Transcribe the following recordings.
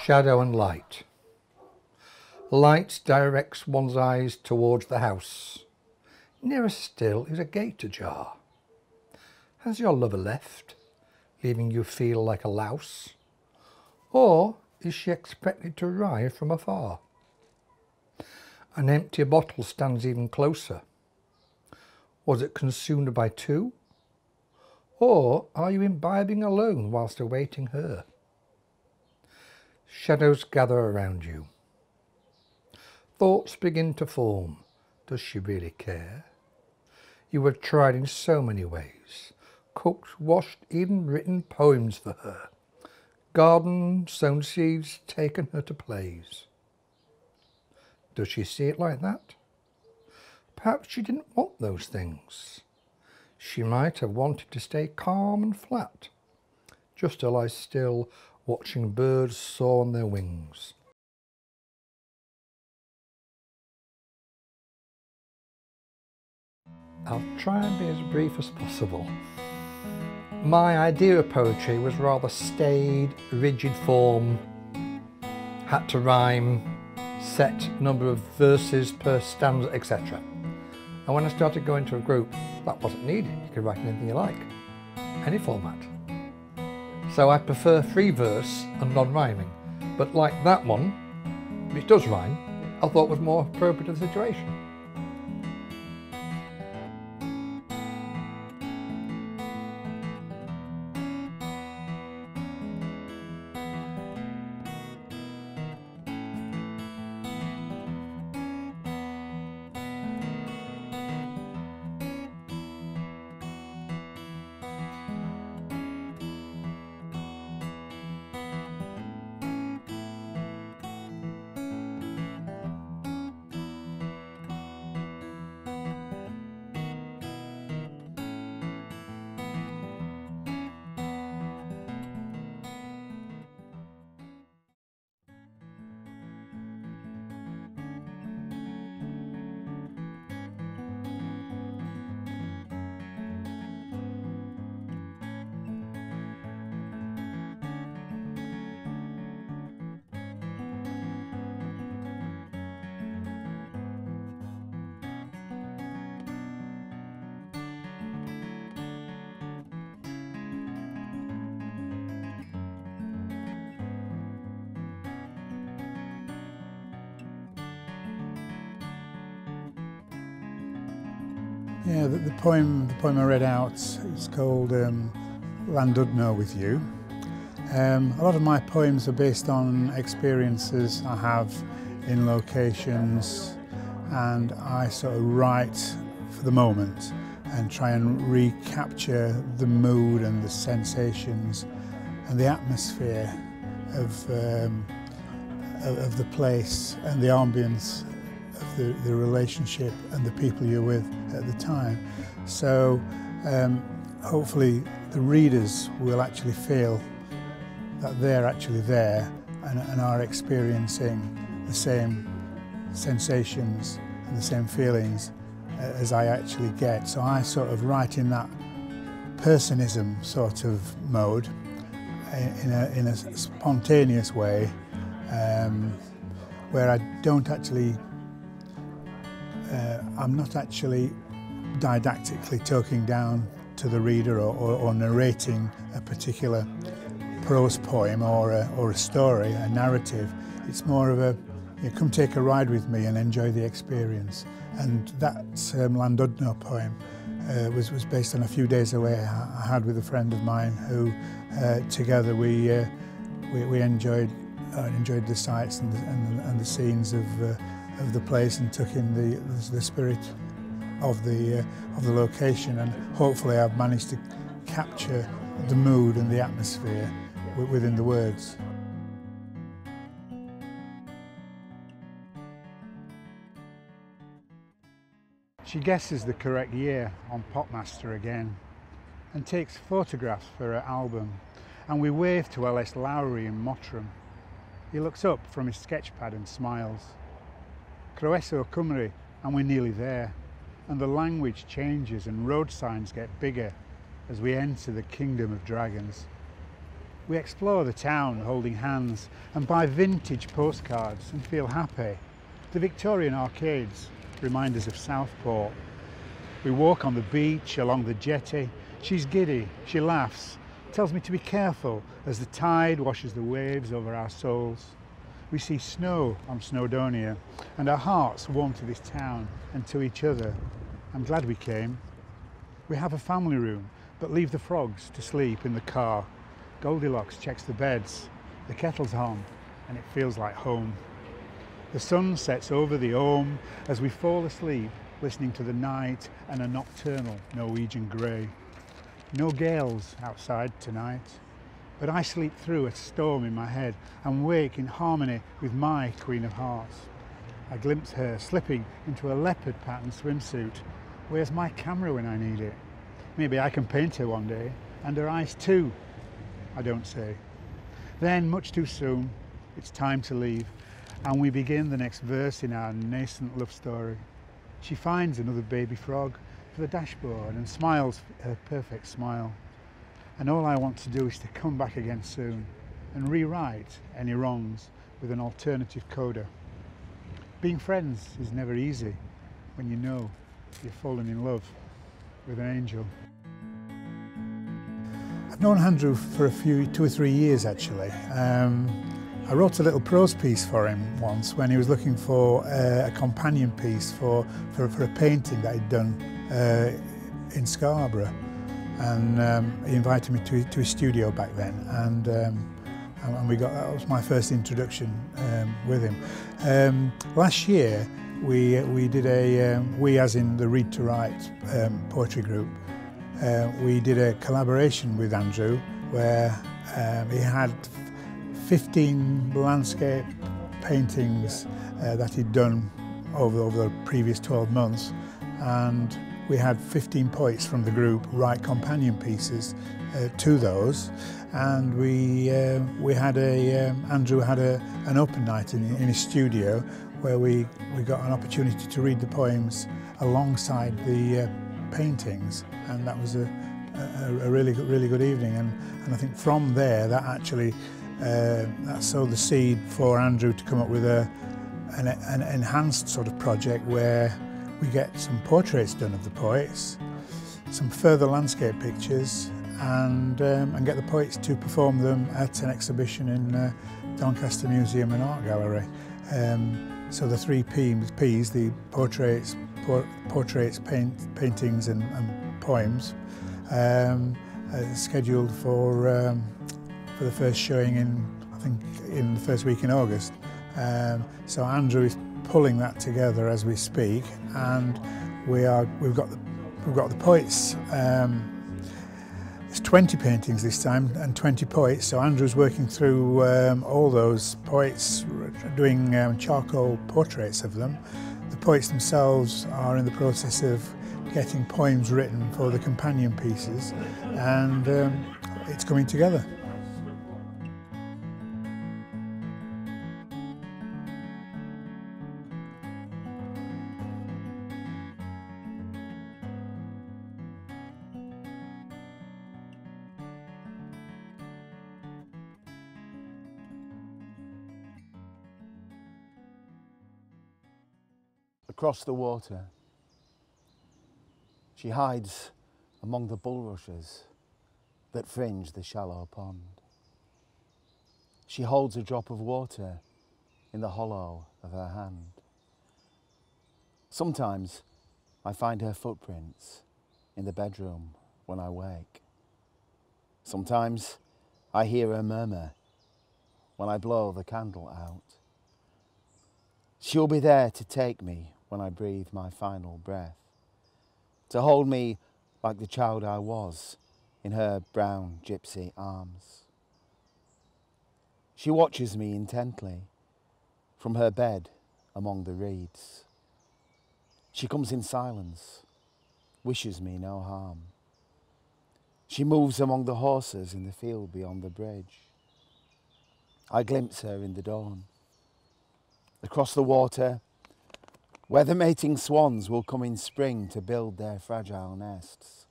Shadow and light. Light directs one's eyes towards the house. Nearer still is a gate ajar. Has your lover left, leaving you feel like a louse? Or is she expected to arrive from afar? An empty bottle stands even closer. Was it consumed by two? Or are you imbibing alone whilst awaiting her? Shadows gather around you. Thoughts begin to form. Does she really care? You have tried in so many ways. Cooked, washed, even written poems for her. Garden, sown seeds, taken her to plays. Does she see it like that? Perhaps she didn't want those things. She might have wanted to stay calm and flat, just to lie still, watching birds soar on their wings. I'll try and be as brief as possible. My idea of poetry was rather staid, rigid form, had to rhyme, set number of verses per stanza, etc. And when I started going to a group, that wasn't needed. You could write anything you like, any format. So I prefer free verse and non-rhyming. But like that one, which does rhyme, I thought was more appropriate to the situation. Yeah, the poem I read out is called Landudno with You. A lot of my poems are based on experiences I have in locations, and I sort of write for the moment and try and recapture the mood and the sensations and the atmosphere of the place and the ambience of the relationship and the people you're with at the time. So hopefully the readers will actually feel that they're actually there and are experiencing the same sensations and the same feelings as I actually get. So I sort of write in that personism sort of mode, in a spontaneous way, where I don't actually I'm not actually didactically talking down to the reader or narrating a particular prose poem or a story, a narrative. It's more of a, come take a ride with me and enjoy the experience. And that Landudno poem was based on a few days away I had with a friend of mine who together we enjoyed the sights and the scenes of the place and took in the spirit of the location, and hopefully I've managed to capture the mood and the atmosphere within the words. She guesses the correct year on Popmaster again and takes photographs for her album, and we wave to L.S. Lowry in Mottram. He looks up from his sketchpad and smiles. Croeso Cymru, and we're nearly there, and the language changes and road signs get bigger as we enter the kingdom of dragons. We explore the town holding hands and buy vintage postcards and feel happy. The Victorian arcades remind us of Southport. We walk on the beach, along the jetty. She's giddy, she laughs, tells me to be careful as the tide washes the waves over our souls. We see snow on Snowdonia and our hearts warm to this town and to each other. I'm glad we came. We have a family room but leave the frogs to sleep in the car. Goldilocks checks the beds, the kettle's on and it feels like home. The sun sets over the Ohm as we fall asleep listening to the night and a nocturnal Norwegian grey. No gales outside tonight, but I sleep through a storm in my head and wake in harmony with my Queen of Hearts. I glimpse her slipping into a leopard pattern swimsuit. Where's my camera when I need it? Maybe I can paint her one day, and her eyes too. I don't say. Then, much too soon, it's time to leave, and we begin the next verse in our nascent love story. She finds another baby frog for the dashboard and smiles her perfect smile. And all I want to do is to come back again soon and rewrite any wrongs with an alternative coda. Being friends is never easy when you know you've fallen in love with an angel. I've known Andrew for 2 or 3 years actually. I wrote a little prose piece for him once when he was looking for a companion piece for a painting that he'd done in Scarborough, and he invited me to his studio back then, and that was my first introduction with him. Last year we did we as in the Read to Write poetry group, we did a collaboration with Andrew where he had 15 landscape paintings that he'd done over the previous 12 months, and we had 15 poets from the group write companion pieces to those, and Andrew had an open night in his studio where we got an opportunity to read the poems alongside the paintings, and that was a really good evening, and I think from there that actually that sowed the seed for Andrew to come up with an enhanced sort of project where we get some portraits done of the poets, some further landscape pictures, and get the poets to perform them at an exhibition in Doncaster Museum and Art Gallery. So the 3 P's, the portraits, paintings and poems, scheduled for the first showing in the first week in August. So Andrew is pulling that together as we speak, and we've got the poets. It's 20 paintings this time and 20 poets. So Andrew's working through all those poets, doing charcoal portraits of them. The poets themselves are in the process of getting poems written for the companion pieces, and it's coming together. Across the water, she hides among the bulrushes that fringe the shallow pond. She holds a drop of water in the hollow of her hand. Sometimes I find her footprints in the bedroom when I wake. Sometimes I hear her murmur when I blow the candle out. She'll be there to take me when I breathe my final breath, to hold me like the child I was in her brown gypsy arms. She watches me intently from her bed among the reeds. She comes in silence, wishes me no harm. She moves among the horses in the field beyond the bridge. I glimpse her in the dawn. Across the water, where the mating swans will come in spring to build their fragile nests,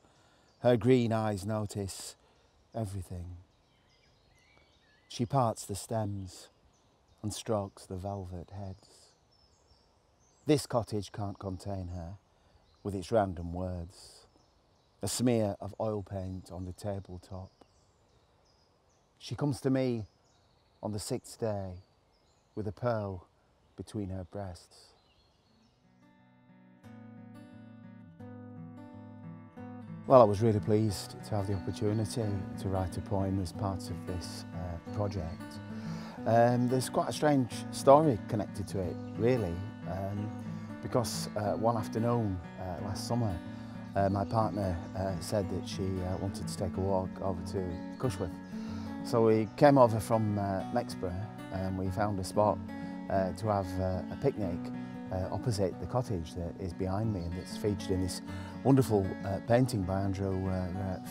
her green eyes notice everything. She parts the stems and strokes the velvet heads. This cottage can't contain her with its random words, a smear of oil paint on the tabletop. She comes to me on the 6th day with a pearl between her breasts. Well, I was really pleased to have the opportunity to write a poem as part of this project. There's quite a strange story connected to it, really, because one afternoon last summer, my partner said that she wanted to take a walk over to Cushworth. So we came over from Mexborough and we found a spot to have a picnic opposite the cottage that is behind me and that's featured in this wonderful painting by Andrew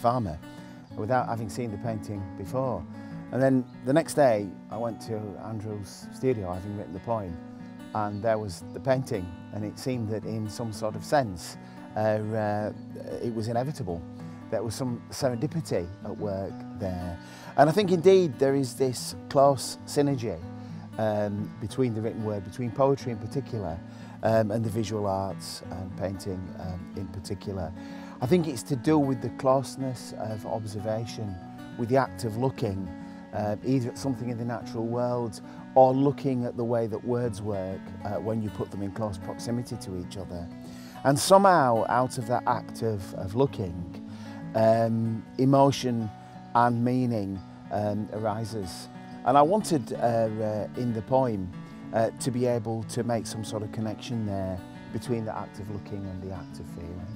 Farmer, without having seen the painting before. And then the next day I went to Andrew's studio, having written the poem, and there was the painting, and it seemed that in some sort of sense it was inevitable. There was some serendipity at work there. And I think indeed there is this close synergy between the written word, between poetry in particular, and the visual arts and painting in particular. I think it's to do with the closeness of observation, with the act of looking either at something in the natural world or looking at the way that words work when you put them in close proximity to each other. And somehow out of that act of looking, emotion and meaning arises. And I wanted in the poem to be able to make some sort of connection there between the act of looking and the act of feeling.